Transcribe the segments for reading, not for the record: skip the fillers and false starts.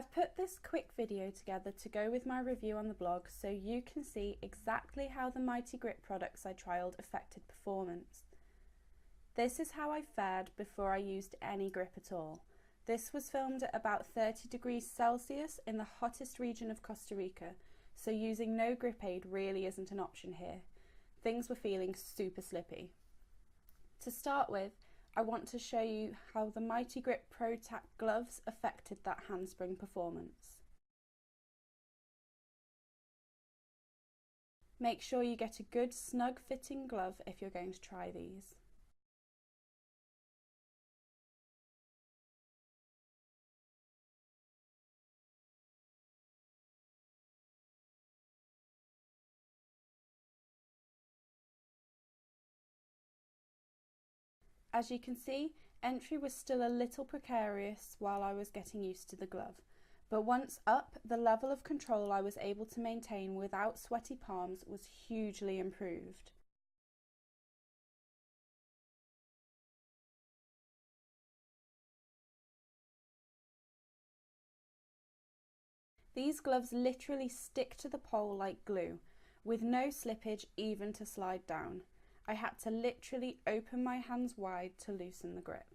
I've put this quick video together to go with my review on the blog so you can see exactly how the Mighty Grip products I trialled affected performance. This is how I fared before I used any grip at all. This was filmed at about 30 degrees Celsius in the hottest region of Costa Rica, so using no grip aid really isn't an option here. Things were feeling super slippy. To start with, I want to show you how the Mighty Grip Pro-Tack gloves affected that handspring performance. Make sure you get a good snug fitting glove if you're going to try these. As you can see, entry was still a little precarious while I was getting used to the glove, but once up, the level of control I was able to maintain without sweaty palms was hugely improved. These gloves literally stick to the pole like glue, with no slippage even to slide down. I had to literally open my hands wide to loosen the grip.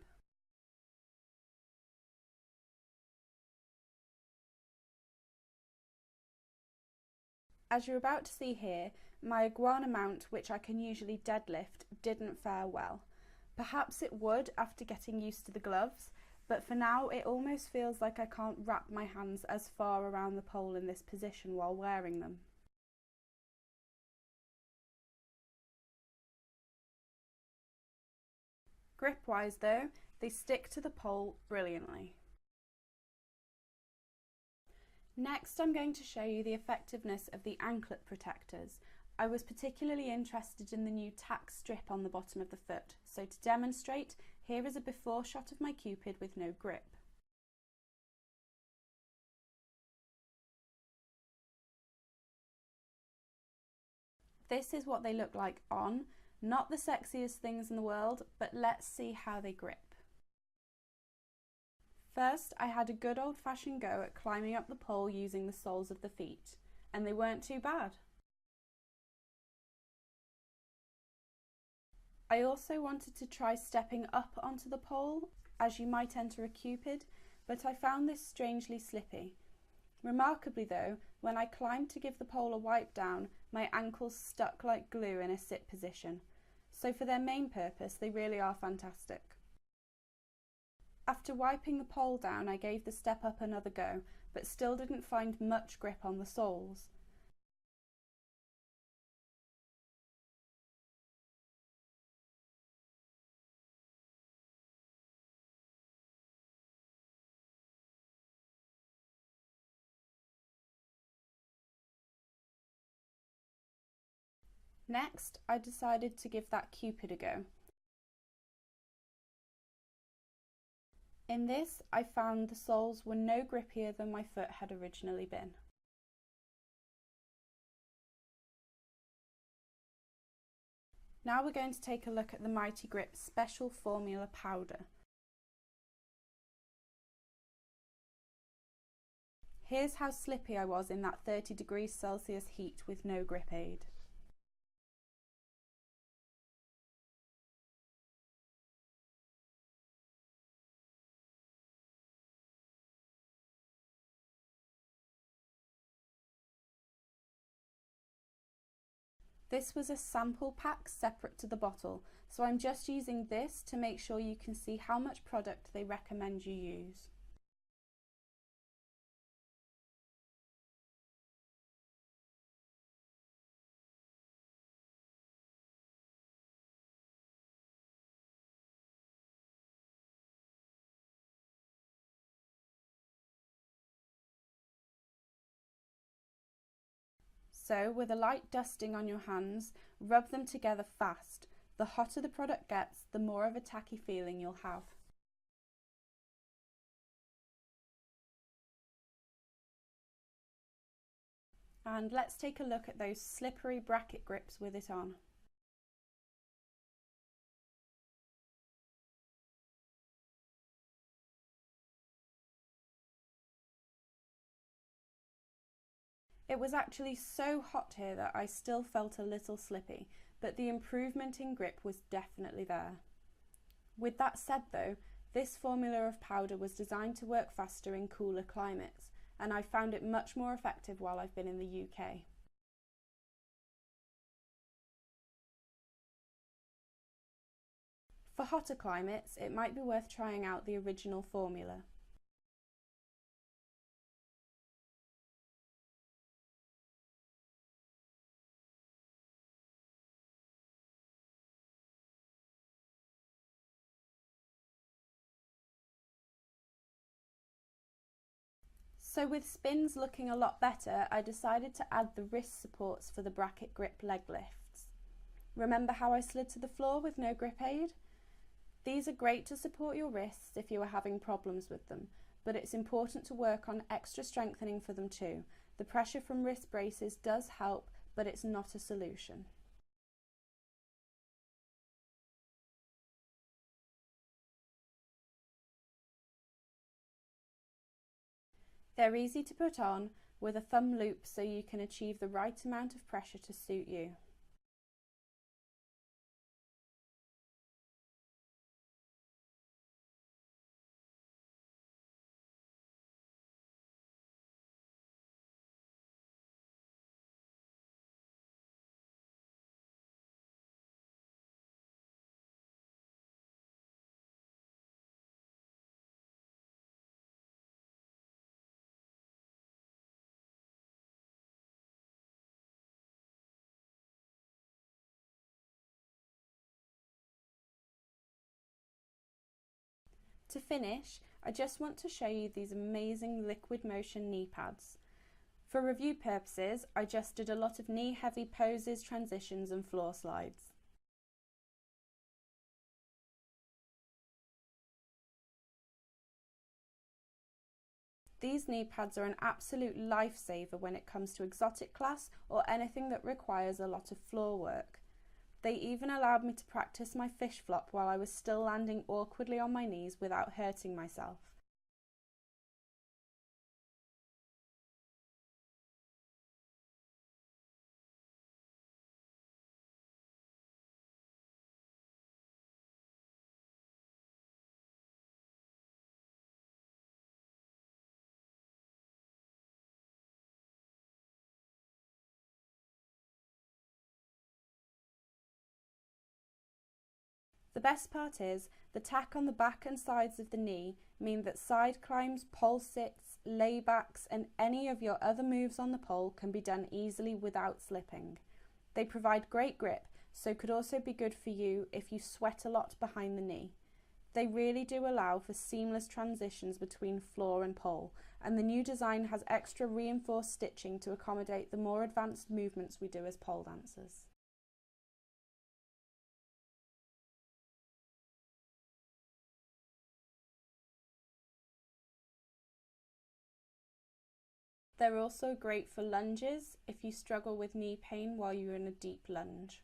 As you're about to see here, my iguana mount, which I can usually deadlift, didn't fare well. Perhaps it would after getting used to the gloves, but for now it almost feels like I can't wrap my hands as far around the pole in this position while wearing them. Grip-wise though, they stick to the pole brilliantly. Next, I'm going to show you the effectiveness of the anklet protectors. I was particularly interested in the new tack strip on the bottom of the foot, so to demonstrate, here is a before shot of my Cupid with no grip. This is what they look like on. Not the sexiest things in the world, but let's see how they grip. First, I had a good old-fashioned go at climbing up the pole using the soles of the feet, and they weren't too bad. I also wanted to try stepping up onto the pole, as you might enter a Cupid, but I found this strangely slippy. Remarkably though, when I climbed to give the pole a wipe down, my ankles stuck like glue in a sit position. So for their main purpose, they really are fantastic. After wiping the pole down, I gave the step up another go, but still didn't find much grip on the soles. Next, I decided to give that Cupid a go. In this, I found the soles were no grippier than my foot had originally been. Now we're going to take a look at the Mighty Grip Special Formula Powder. Here's how slippy I was in that 30 degrees Celsius heat with no grip aid. This was a sample pack separate to the bottle, so I'm just using this to make sure you can see how much product they recommend you use. So, with a light dusting on your hands, rub them together fast. The hotter the product gets, the more of a tacky feeling you'll have. And let's take a look at those slippery bracket grips with it on. It was actually so hot here that I still felt a little slippy, but the improvement in grip was definitely there. With that said though, this formula of powder was designed to work faster in cooler climates, and I found it much more effective while I've been in the UK. For hotter climates, it might be worth trying out the original formula. So with spins looking a lot better, I decided to add the wrist supports for the bracket grip leg lifts. Remember how I slid to the floor with no grip aid? These are great to support your wrists if you are having problems with them, but it's important to work on extra strengthening for them too. The pressure from wrist braces does help, but it's not a solution. They're easy to put on with a thumb loop so you can achieve the right amount of pressure to suit you. To finish, I just want to show you these amazing liquid motion knee pads. For review purposes, I just did a lot of knee heavy poses, transitions and floor slides. These knee pads are an absolute lifesaver when it comes to exotic class or anything that requires a lot of floor work. They even allowed me to practice my fish flop while I was still landing awkwardly on my knees without hurting myself. The best part is, the tack on the back and sides of the knee mean that side climbs, pole sits, laybacks and any of your other moves on the pole can be done easily without slipping. They provide great grip, so could also be good for you if you sweat a lot behind the knee. They really do allow for seamless transitions between floor and pole, and the new design has extra reinforced stitching to accommodate the more advanced movements we do as pole dancers. They're also great for lunges if you struggle with knee pain while you're in a deep lunge.